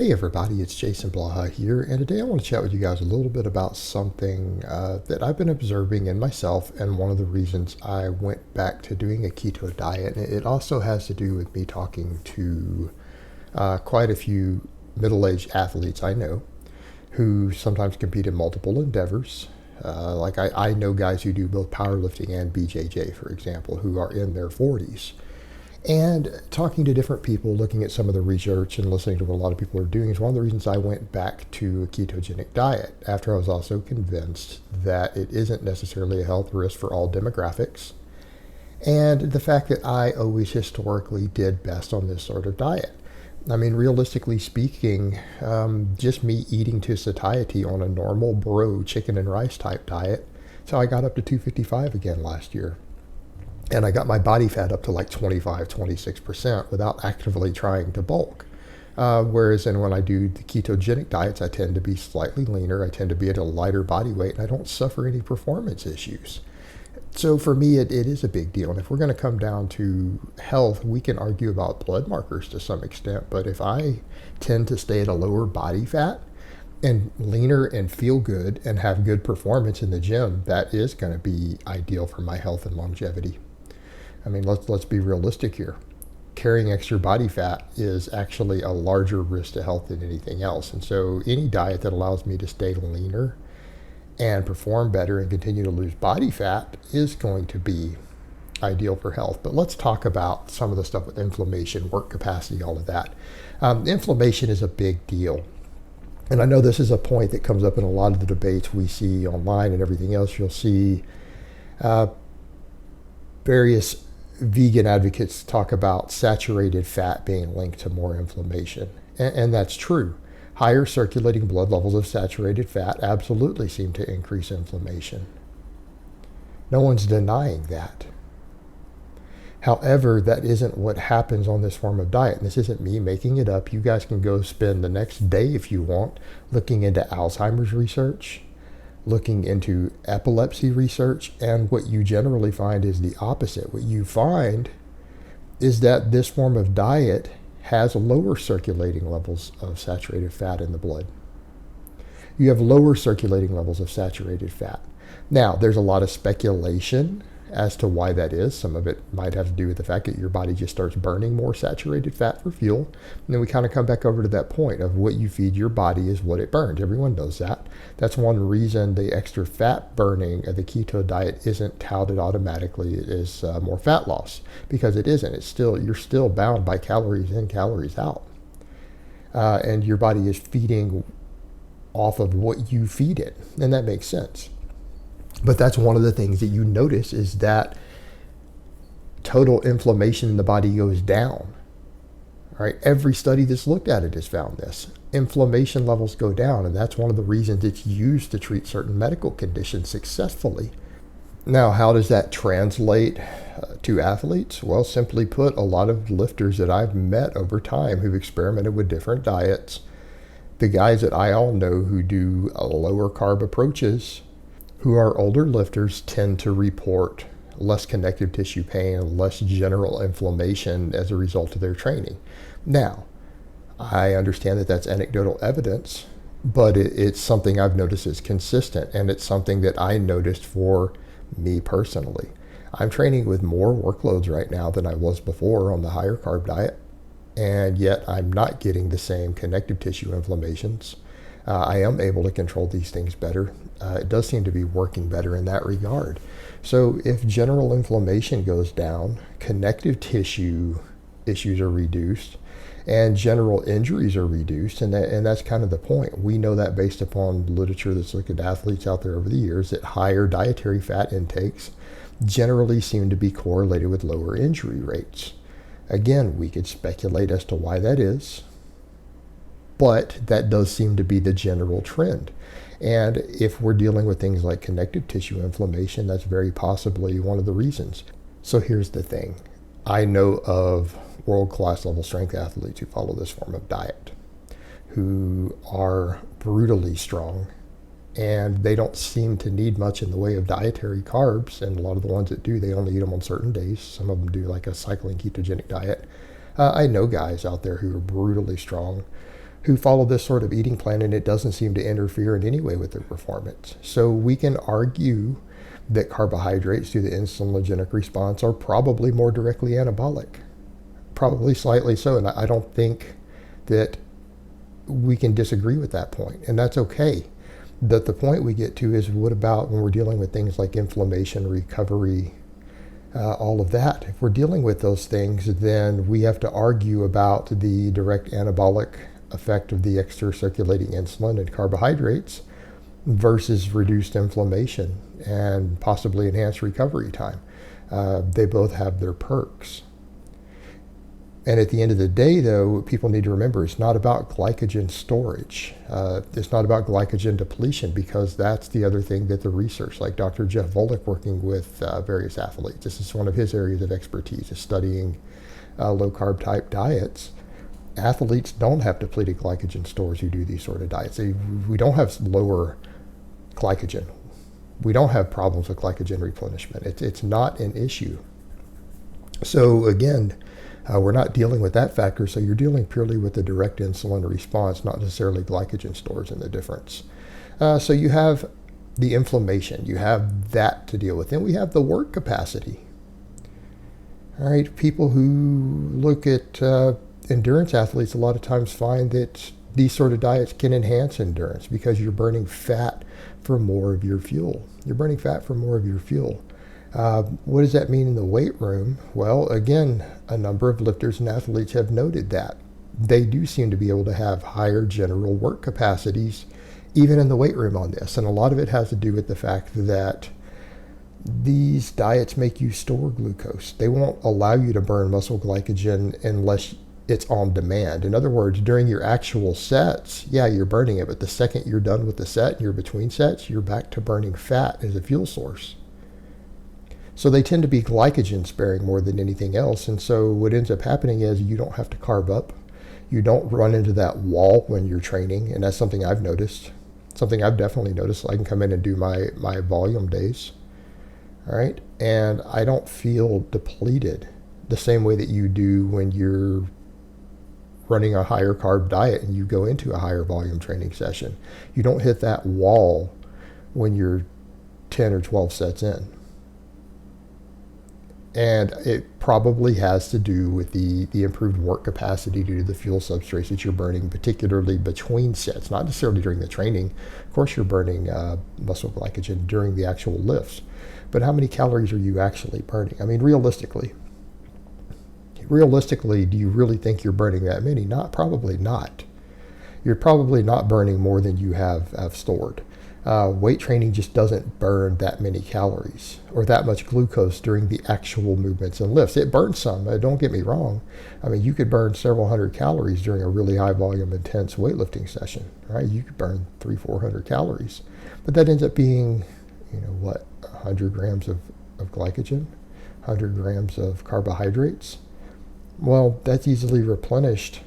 Hey everybody, it's Jason Blaha here, and today I want to chat with you guys a little bit about something that I've been observing in myself, and one of the reasons I went back to doing a keto diet. And it also has to do with me talking to quite a few middle-aged athletes I know who sometimes compete in multiple endeavors. I know guys who do both powerlifting and BJJ, for example, who are in their 40s. And talking to different people, looking at some of the research and listening to what a lot of people are doing is one of the reasons I went back to a ketogenic diet after I was also convinced that it isn't necessarily a health risk for all demographics. And the fact that I always historically did best on this sort of diet. I mean, realistically speaking, just me eating to satiety on a normal bro chicken and rice type diet. So I got up to 255 again last year. And I got my body fat up to like 25, 26% without actively trying to bulk. Whereas when I do the ketogenic diets, I tend to be slightly leaner. I tend to be at a lighter body weight, and I don't suffer any performance issues. So for me, it is a big deal. And if we're going to come down to health, we can argue about blood markers to some extent. But if I tend to stay at a lower body fat and leaner and feel good and have good performance in the gym, that is going to be ideal for my health and longevity. I mean, let's be realistic here. Carrying extra body fat is actually a larger risk to health than anything else. And so any diet that allows me to stay leaner and perform better and continue to lose body fat is going to be ideal for health. But let's talk about some of the stuff with inflammation, work capacity, all of that. Inflammation is a big deal. And I know this is a point that comes up in a lot of the debates we see online and everything else. You'll see various vegan advocates talk about saturated fat being linked to more inflammation. And that's true. Higher circulating blood levels of saturated fat absolutely seem to increase inflammation. No one's denying that. However, that isn't what happens on this form of diet. And this isn't me making it up. You guys can go spend the next day, if you want, looking into Alzheimer's research, looking into epilepsy research, and what you generally find is the opposite. What you find is that this form of diet has lower circulating levels of saturated fat in the blood. You have lower circulating levels of saturated fat. Now, there's a lot of speculation as to why that is. Some of it might have to do with the fact that your body just starts burning more saturated fat for fuel. And then we kind of come back over to that point of what you feed your body is what it burns. Everyone knows that. That's one reason the extra fat burning of the keto diet isn't touted automatically as more fat loss, because it isn't. You're still bound by calories in, calories out. And your body is feeding off of what you feed it. And that makes sense. But that's one of the things that you notice is that total inflammation in the body goes down. All right? Every study that's looked at it has found this. Inflammation levels go down, and that's one of the reasons it's used to treat certain medical conditions successfully. Now, how does that translate to athletes? Well, simply put, a lot of lifters that I've met over time who've experimented with different diets, the guys that I all know who do lower carb approaches, who are older lifters, tend to report less connective tissue pain and less general inflammation as a result of their training. Now, I understand that that's anecdotal evidence, but it's something I've noticed is consistent, and it's something that I noticed for me personally. I'm training with more workloads right now than I was before on the higher carb diet, and yet I'm not getting the same connective tissue inflammations. I am able to control these things better. It does seem to be working better in that regard. So if general inflammation goes down, connective tissue issues are reduced, and general injuries are reduced, and that's kind of the point. We know that based upon literature that's looked at athletes out there over the years, that higher dietary fat intakes generally seem to be correlated with lower injury rates. Again, we could speculate as to why that is, but that does seem to be the general trend. And if we're dealing with things like connective tissue inflammation, that's very possibly one of the reasons. So here's the thing. I know of world-class level strength athletes who follow this form of diet, who are brutally strong, and they don't seem to need much in the way of dietary carbs. And a lot of the ones that do, they only eat them on certain days. Some of them do like a cycling ketogenic diet. I know guys out there who are brutally strong, who follow this sort of eating plan, and it doesn't seem to interfere in any way with their performance. So we can argue that carbohydrates through the insulinogenic response are probably more directly anabolic, probably slightly so, and I don't think that we can disagree with that point, and that's okay. The point we get to is, what about when we're dealing with things like inflammation, recovery, all of that? If we're dealing with those things, then we have to argue about the direct anabolic effect of the extra circulating insulin and carbohydrates versus reduced inflammation and possibly enhanced recovery time. They both have their perks. And at the end of the day, though, people need to remember it's not about glycogen storage. It's not about glycogen depletion, because that's the other thing that the research, like Dr. Jeff Volek working with various athletes, this is one of his areas of expertise, is studying low-carb type diets. Athletes don't have depleted glycogen stores who do these sort of diets. We don't have lower glycogen. We don't have problems with glycogen replenishment. It's not an issue. So again, we're not dealing with that factor, so you're dealing purely with the direct insulin response, not necessarily glycogen stores and the difference. So you have the inflammation, you have that to deal with. Then we have the work capacity. All right, people who look at endurance athletes a lot of times find that these sort of diets can enhance endurance because you're burning fat for more of your fuel. You're burning fat for more of your fuel. What does that mean in the weight room? Well, again, a number of lifters and athletes have noted that. They do seem to be able to have higher general work capacities, even in the weight room on this. And a lot of it has to do with the fact that these diets make you store glucose. They won't allow you to burn muscle glycogen unless it's on demand. In other words, during your actual sets, yeah, you're burning it, but the second you're done with the set and you're between sets, you're back to burning fat as a fuel source. So they tend to be glycogen sparing more than anything else. And so what ends up happening is you don't have to carb up. You don't run into that wall when you're training. And that's something I've noticed, something I've definitely noticed. I can come in and do my volume days. All right. And I don't feel depleted the same way that you do when you're running a higher carb diet and you go into a higher volume training session. You don't hit that wall when you're 10 or 12 sets in. And it probably has to do with the improved work capacity due to the fuel substrates that you're burning, particularly between sets, not necessarily during the training. Of course, you're burning muscle glycogen during the actual lifts. But how many calories are you actually burning? I mean, realistically, do you really think you're burning that many? Probably not. You're probably not burning more than you have stored. Weight training just doesn't burn that many calories or that much glucose during the actual movements and lifts. It burns some, don't get me wrong. I mean, you could burn several hundred calories during a really high volume, intense weightlifting session, right? You could burn 300-400 calories, but that ends up being, 100 grams of glycogen, 100 grams of carbohydrates. Well, that's easily replenished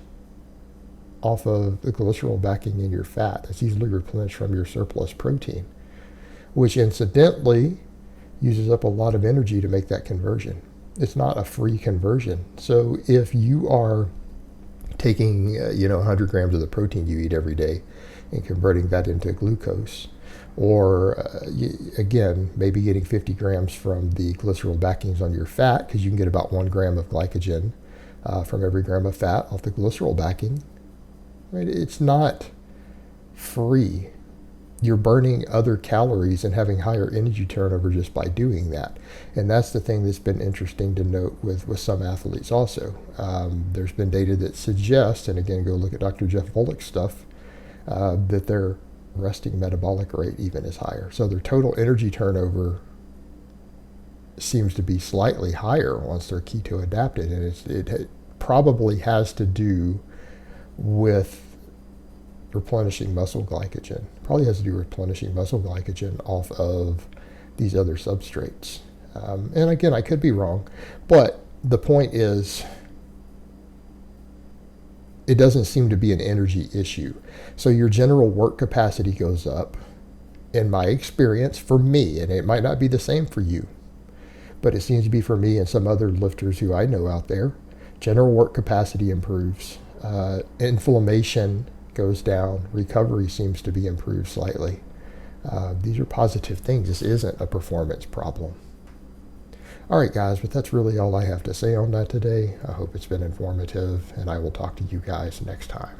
off of the glycerol backing in your fat. That's easily replenished from your surplus protein, which incidentally uses up a lot of energy to make that conversion. It's not a free conversion. So if you are taking 100 grams of the protein you eat every day and converting that into glucose, or again, maybe getting 50 grams from the glycerol backings on your fat, because you can get about 1 gram of glycogen from every gram of fat off the glycerol backing. Right? It's not free. You're burning other calories and having higher energy turnover just by doing that. And that's the thing that's been interesting to note with some athletes also. There's been data that suggests, and again, go look at Dr. Jeff Volek's stuff, that their resting metabolic rate even is higher. So their total energy turnover seems to be slightly higher once they're keto adapted. And it probably has to do with replenishing muscle glycogen. Probably has to do with replenishing muscle glycogen off of these other substrates. And again, I could be wrong, but the point is, it doesn't seem to be an energy issue. So your general work capacity goes up, in my experience, for me, and it might not be the same for you, but it seems to be for me and some other lifters who I know out there. General work capacity improves. Inflammation goes down. Recovery seems to be improved slightly. These are positive things. This isn't a performance problem. All right, guys, but that's really all I have to say on that today. I hope it's been informative, and I will talk to you guys next time.